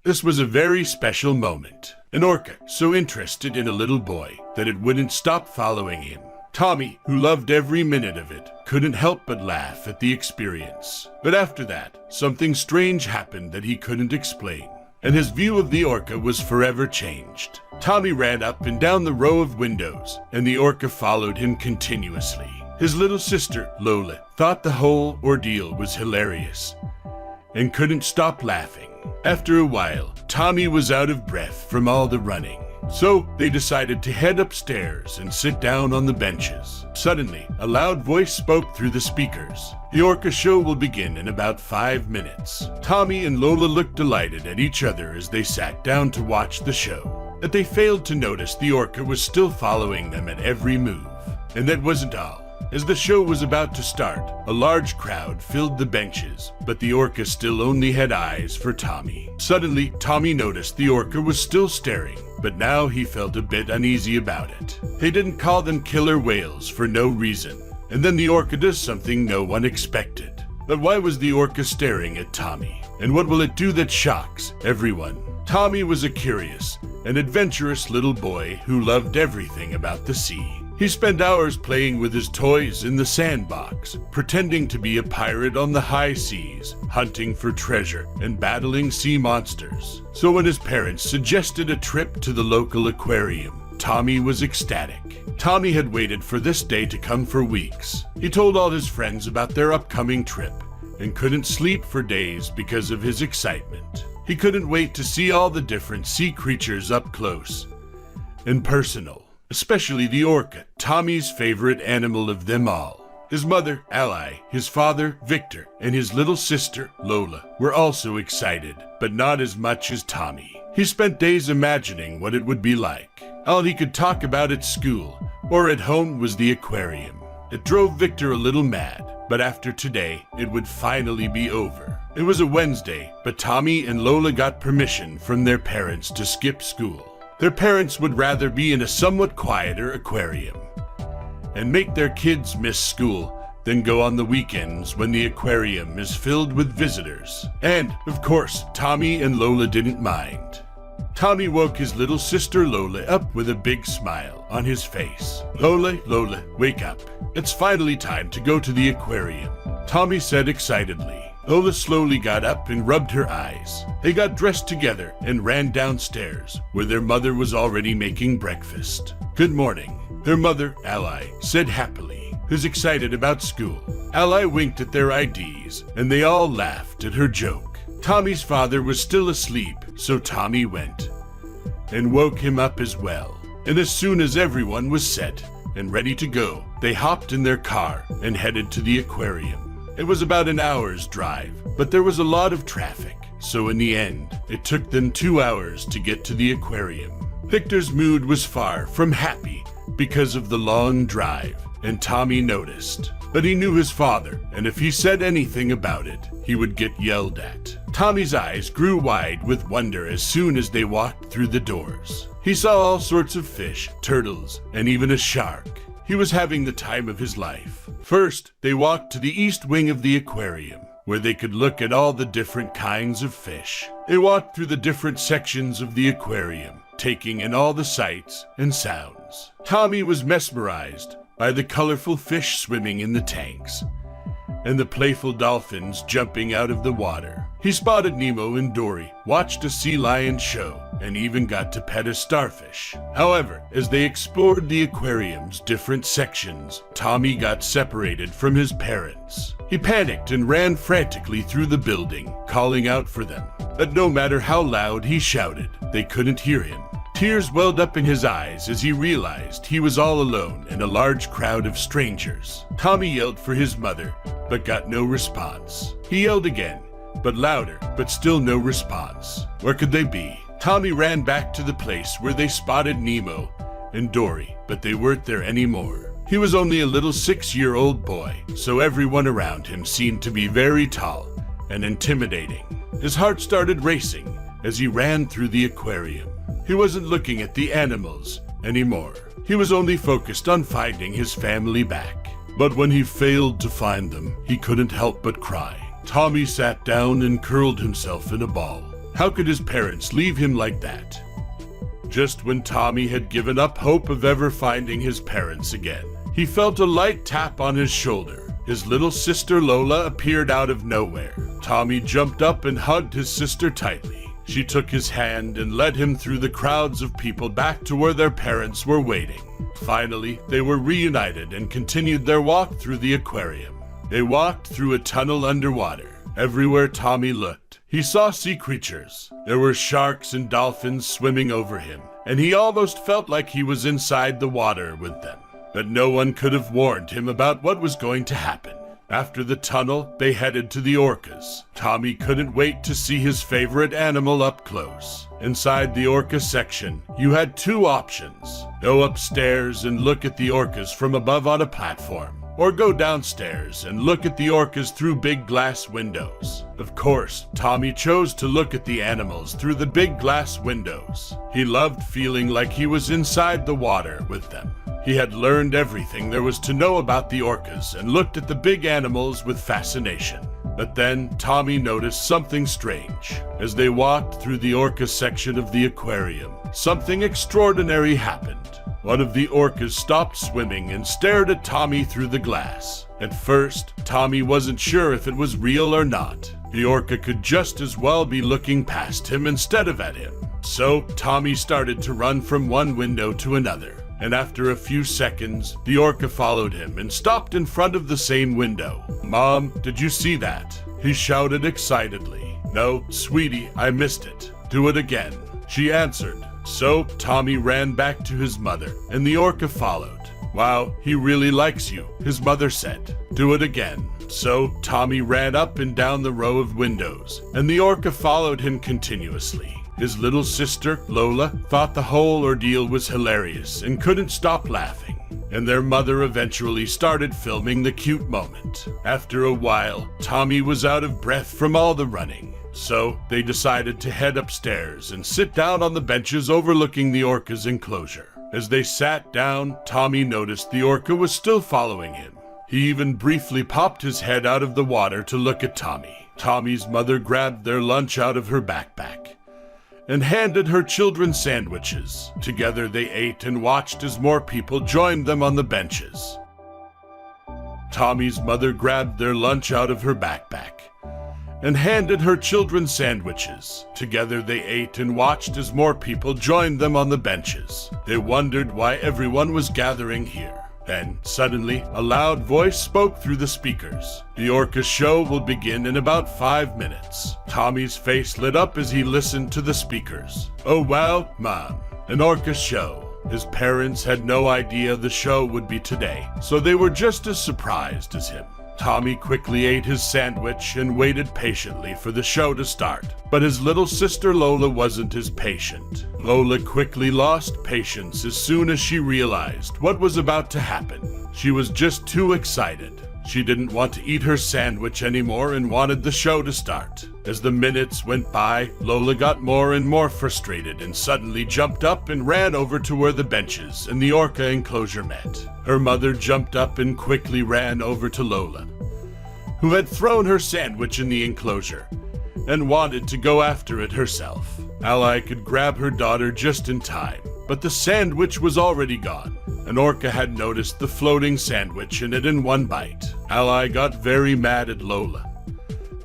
This was a very special moment. An orca so interested in a little boy that it wouldn't stop following him. Tommy, who loved every minute of it, couldn't help but laugh at the experience. But after that, something strange happened that he couldn't explain, and his view of the orca was forever changed. Tommy ran up and down the row of windows, and the orca followed him continuously. His little sister, Lola, thought the whole ordeal was hilarious and couldn't stop laughing. After a while, Tommy was out of breath from all the running, so they decided to head upstairs and sit down on the benches. Suddenly, a loud voice spoke through the speakers. The orca show will begin in about 5 minutes. Tommy and Lola looked delighted at each other as they sat down to watch the show. But they failed to notice the orca was still following them at every move. And that wasn't all. As the show was about to start, a large crowd filled the benches, but the orca still only had eyes for Tommy. Suddenly, Tommy noticed the orca was still staring, but now he felt a bit uneasy about it. They didn't call them killer whales for no reason, and then the orca does something no one expected. But why was the orca staring at Tommy? And what will it do that shocks everyone? Tommy was a curious and adventurous little boy who loved everything about the sea. He spent hours playing with his toys in the sandbox, pretending to be a pirate on the high seas, hunting for treasure and battling sea monsters. So when his parents suggested a trip to the local aquarium, Tommy was ecstatic. Tommy had waited for this day to come for weeks. He told all his friends about their upcoming trip and couldn't sleep for days because of his excitement. He couldn't wait to see all the different sea creatures up close and personal. Especially the orca, Tommy's favorite animal of them all. His mother, Ally, his father, Victor, and his little sister, Lola, were also excited, but not as much as Tommy. He spent days imagining what it would be like. All he could talk about at school or at home was the aquarium. It drove Victor a little mad, but after today, it would finally be over. It was a Wednesday, but Tommy and Lola got permission from their parents to skip school. Their parents would rather be in a somewhat quieter aquarium and make their kids miss school than go on the weekends when the aquarium is filled with visitors. And, of course, Tommy and Lola didn't mind. Tommy woke his little sister Lola up with a big smile on his face. "Lola, Lola, wake up. It's finally time to go to the aquarium," Tommy said excitedly. Lola slowly got up and rubbed her eyes. They got dressed together and ran downstairs, where their mother was already making breakfast. "Good morning," their mother, Ally, said happily, who's excited about school. Ally winked at their IDs, and they all laughed at her joke. Tommy's father was still asleep, so Tommy went and woke him up as well. And as soon as everyone was set and ready to go, they hopped in their car and headed to the aquarium. It was about an hour's drive, but there was a lot of traffic, so in the end, it took them 2 hours to get to the aquarium. Victor's mood was far from happy because of the long drive, and Tommy noticed. But he knew his father, and if he said anything about it, he would get yelled at. Tommy's eyes grew wide with wonder as soon as they walked through the doors. He saw all sorts of fish, turtles, and even a shark. He was having the time of his life. First, they walked to the east wing of the aquarium, where they could look at all the different kinds of fish. They walked through the different sections of the aquarium, taking in all the sights and sounds. Tommy was mesmerized by the colorful fish swimming in the tanks and the playful dolphins jumping out of the water. He spotted Nemo and Dory, watched a sea lion show, and even got to pet a starfish. However, as they explored the aquarium's different sections, Tommy got separated from his parents. He panicked and ran frantically through the building, calling out for them. But no matter how loud he shouted, they couldn't hear him. Tears welled up in his eyes as he realized he was all alone in a large crowd of strangers. Tommy yelled for his mother, but got no response. He yelled again, but louder, but still no response. Where could they be? Tommy ran back to the place where they spotted Nemo and Dory, but they weren't there anymore. He was only a little 6-year-old boy, so everyone around him seemed to be very tall and intimidating. His heart started racing as he ran through the aquarium. He wasn't looking at the animals anymore. He was only focused on finding his family back. But when he failed to find them, he couldn't help but cry. Tommy sat down and curled himself in a ball. How could his parents leave him like that? Just when Tommy had given up hope of ever finding his parents again, he felt a light tap on his shoulder. His little sister Lola appeared out of nowhere. Tommy jumped up and hugged his sister tightly. She took his hand and led him through the crowds of people back to where their parents were waiting. Finally, they were reunited and continued their walk through the aquarium. They walked through a tunnel underwater. Everywhere Tommy looked, he saw sea creatures. There were sharks and dolphins swimming over him, and he almost felt like he was inside the water with them. But no one could have warned him about what was going to happen. After the tunnel, they headed to the orcas. Tommy couldn't wait to see his favorite animal up close. Inside the orca section, you had two options. Go upstairs and look at the orcas from above on a platform, or go downstairs and look at the orcas through big glass windows. Of course, Tommy chose to look at the animals through the big glass windows. He loved feeling like he was inside the water with them. He had learned everything there was to know about the orcas and looked at the big animals with fascination. But then Tommy noticed something strange. As they walked through the orca section of the aquarium, something extraordinary happened. One of the orcas stopped swimming and stared at Tommy through the glass. At first, Tommy wasn't sure if it was real or not. The orca could just as well be looking past him instead of at him. So Tommy started to run from one window to another. And after a few seconds, the orca followed him and stopped in front of the same window. "Mom, did you see that?" he shouted excitedly. "No, sweetie, I missed it. Do it again," she answered. So Tommy ran back to his mother, and the orca followed. "Wow, he really likes you," his mother said. "Do it again." So Tommy ran up and down the row of windows, and the orca followed him continuously. His little sister, Lola, thought the whole ordeal was hilarious and couldn't stop laughing. And their mother eventually started filming the cute moment. After a while, Tommy was out of breath from all the running. So they decided to head upstairs and sit down on the benches overlooking the orca's enclosure. As they sat down, Tommy noticed the orca was still following him. He even briefly popped his head out of the water to look at Tommy. Tommy's mother grabbed their lunch out of her backpack and handed her children sandwiches. Together they ate and watched as more people joined them on the benches. Tommy's mother grabbed their lunch out of her backpack and handed her children sandwiches. Together they ate and watched as more people joined them on the benches. They wondered why everyone was gathering here. Then, suddenly, a loud voice spoke through the speakers. "The orca show will begin in about 5 minutes." Tommy's face lit up as he listened to the speakers. "Oh wow, Mom, an orca show." His parents had no idea the show would be today, so they were just as surprised as him. Tommy quickly ate his sandwich and waited patiently for the show to start. But his little sister Lola wasn't as patient. Lola quickly lost patience as soon as she realized what was about to happen. She was just too excited. She didn't want to eat her sandwich anymore and wanted the show to start. As the minutes went by, Lola got more and more frustrated and suddenly jumped up and ran over to where the benches and the orca enclosure met. Her mother jumped up and quickly ran over to Lola, who had thrown her sandwich in the enclosure and wanted to go after it herself. Ally could grab her daughter just in time, but the sandwich was already gone. An orca had noticed the floating sandwich and it in one bite. Ally got very mad at Lola,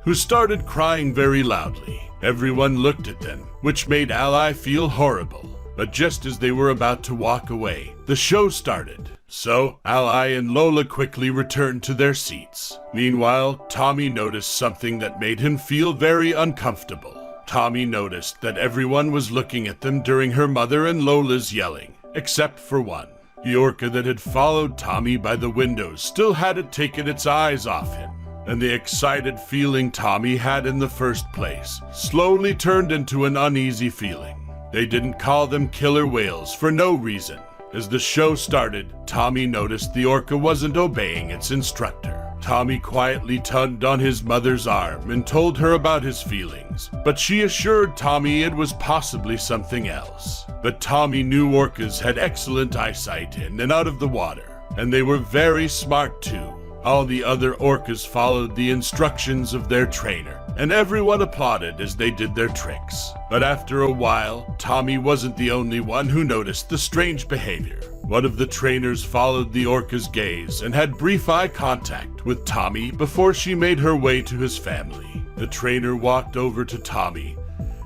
who started crying very loudly. Everyone looked at them, which made Ally feel horrible. But just as they were about to walk away, the show started. So Ally and Lola quickly returned to their seats. Meanwhile, Tommy noticed something that made him feel very uncomfortable. Tommy noticed that everyone was looking at them during her mother and Lola's yelling, except for one. The orca that had followed Tommy by the windows still hadn't taken its eyes off him, and the excited feeling Tommy had in the first place slowly turned into an uneasy feeling. They didn't call them killer whales for no reason. As the show started, Tommy noticed the orca wasn't obeying its instructor. Tommy quietly tugged on his mother's arm and told her about his feelings, but she assured Tommy it was possibly something else. But Tommy knew orcas had excellent eyesight in and out of the water, and they were very smart too. All the other orcas followed the instructions of their trainer, and everyone applauded as they did their tricks. But after a while, Tommy wasn't the only one who noticed the strange behavior. One of the trainers followed the orca's gaze and had brief eye contact with Tommy before she made her way to his family. The trainer walked over to Tommy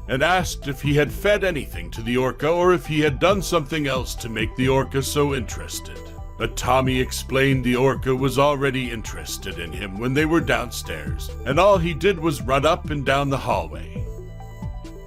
and asked if he had fed anything to the orca or if he had done something else to make the orca so interested. But Tommy explained the orca was already interested in him when they were downstairs, and all he did was run up and down the hallway.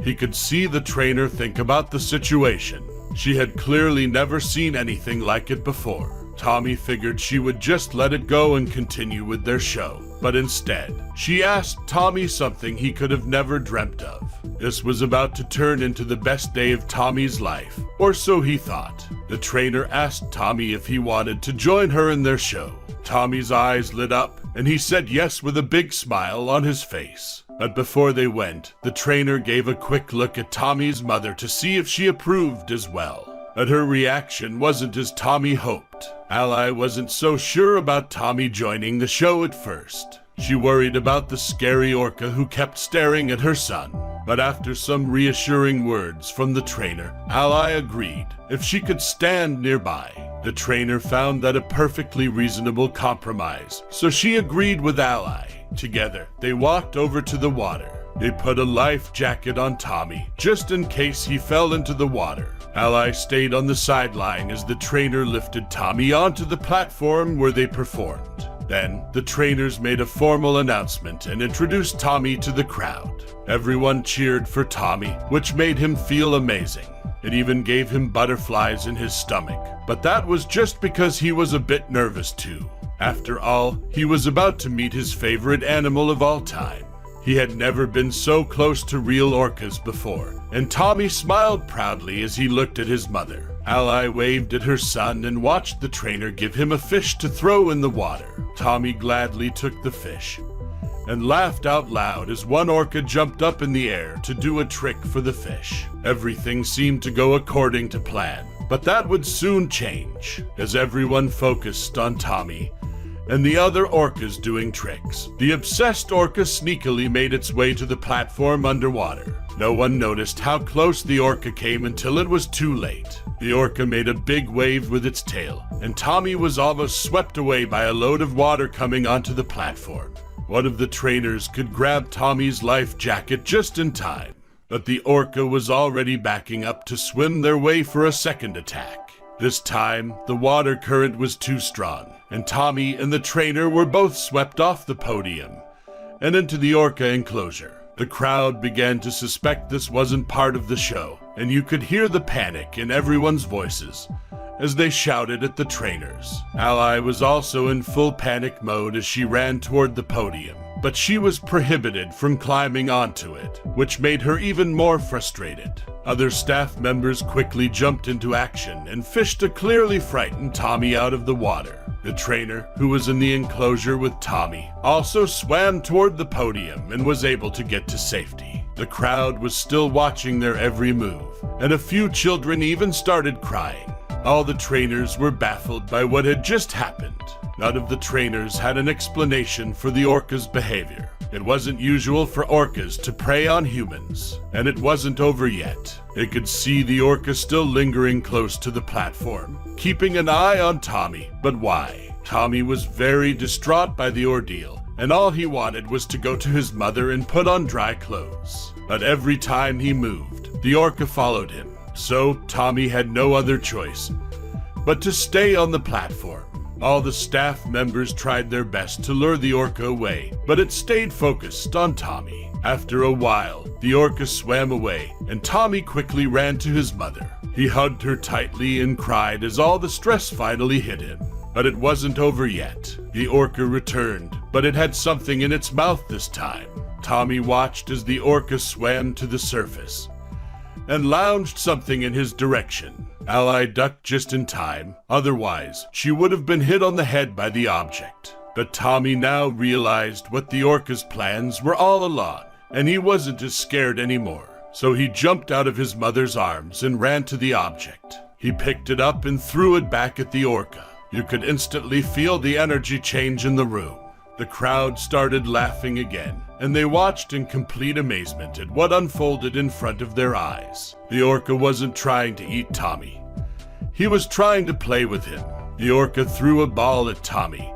He could see the trainer think about the situation. She had clearly never seen anything like it before. Tommy figured she would just let it go and continue with their show, but instead, she asked Tommy something he could have never dreamt of. This was about to turn into the best day of Tommy's life, or so he thought. The trainer asked Tommy if he wanted to join her in their show. Tommy's eyes lit up, and he said yes with a big smile on his face. But before they went, the trainer gave a quick look at Tommy's mother to see if she approved as well. But her reaction wasn't as Tommy hoped. Ally wasn't so sure about Tommy joining the show at first. She worried about the scary orca who kept staring at her son. But after some reassuring words from the trainer, Ally agreed if she could stand nearby. The trainer found that a perfectly reasonable compromise, so she agreed with Ally. Together, they walked over to the water. They put a life jacket on Tommy, just in case he fell into the water. Ally stayed on the sideline as the trainer lifted Tommy onto the platform where they performed. Then, the trainers made a formal announcement and introduced Tommy to the crowd. Everyone cheered for Tommy, which made him feel amazing. It even gave him butterflies in his stomach, but that was just because he was a bit nervous too. After all, he was about to meet his favorite animal of all time. He had never been so close to real orcas before, and Tommy smiled proudly as he looked at his mother. Ally waved at her son and watched the trainer give him a fish to throw in the water. Tommy gladly took the fish and laughed out loud as one orca jumped up in the air to do a trick for the fish. Everything seemed to go according to plan, but that would soon change as everyone focused on Tommy and the other orcas doing tricks. The obsessed orca sneakily made its way to the platform underwater. No one noticed how close the orca came until it was too late. The orca made a big wave with its tail, and Tommy was almost swept away by a load of water coming onto the platform. One of the trainers could grab Tommy's life jacket just in time, but the orca was already backing up to swim their way for a second attack. This time, the water current was too strong, and Tommy and the trainer were both swept off the podium and into the orca enclosure. The crowd began to suspect this wasn't part of the show, and you could hear the panic in everyone's voices as they shouted at the trainers. Ally was also in full panic mode as she ran toward the podium, but she was prohibited from climbing onto it, which made her even more frustrated. Other staff members quickly jumped into action and fished a clearly frightened Tommy out of the water. The trainer, who was in the enclosure with Tommy, also swam toward the podium and was able to get to safety. The crowd was still watching their every move, and a few children even started crying. All the trainers were baffled by what had just happened. None of the trainers had an explanation for the orca's behavior. It wasn't usual for orcas to prey on humans, and it wasn't over yet. They could see the orca still lingering close to the platform, keeping an eye on Tommy. But why? Tommy was very distraught by the ordeal, and all he wanted was to go to his mother and put on dry clothes. But every time he moved, the orca followed him. So Tommy had no other choice but to stay on the platform. All the staff members tried their best to lure the orca away, but it stayed focused on Tommy. After a while, the orca swam away, and Tommy quickly ran to his mother. He hugged her tightly and cried as all the stress finally hit him. But it wasn't over yet. The orca returned, but it had something in its mouth this time. Tommy watched as the orca swam to the surface and lounged something in his direction. Ally ducked just in time, otherwise she would have been hit on the head by the object. But Tommy now realized what the orca's plans were all along, and he wasn't as scared anymore. So he jumped out of his mother's arms and ran to the object. He picked it up and threw it back at the orca. You could instantly feel the energy change in the room. The crowd started laughing again, and they watched in complete amazement at what unfolded in front of their eyes. The orca wasn't trying to eat Tommy. He was trying to play with him. The orca threw a ball at Tommy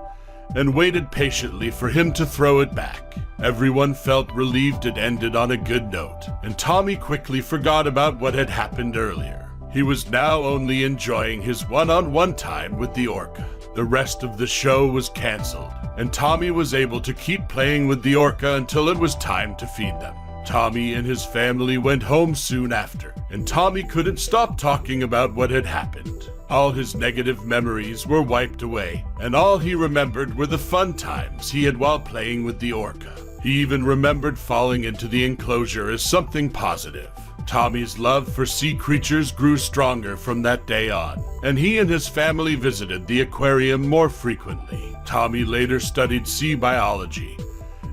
and waited patiently for him to throw it back. Everyone felt relieved it ended on a good note, and Tommy quickly forgot about what had happened earlier. He was now only enjoying his one-on-one time with the orca. The rest of the show was cancelled, and Tommy was able to keep playing with the orca until it was time to feed them. Tommy and his family went home soon after, and Tommy couldn't stop talking about what had happened. All his negative memories were wiped away, and all he remembered were the fun times he had while playing with the orca. He even remembered falling into the enclosure as something positive. Tommy's love for sea creatures grew stronger from that day on, and he and his family visited the aquarium more frequently. Tommy later studied sea biology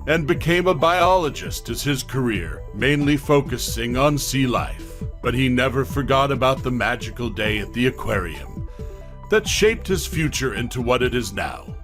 and became a biologist as his career, mainly focusing on sea life. But he never forgot about the magical day at the aquarium that shaped his future into what it is now.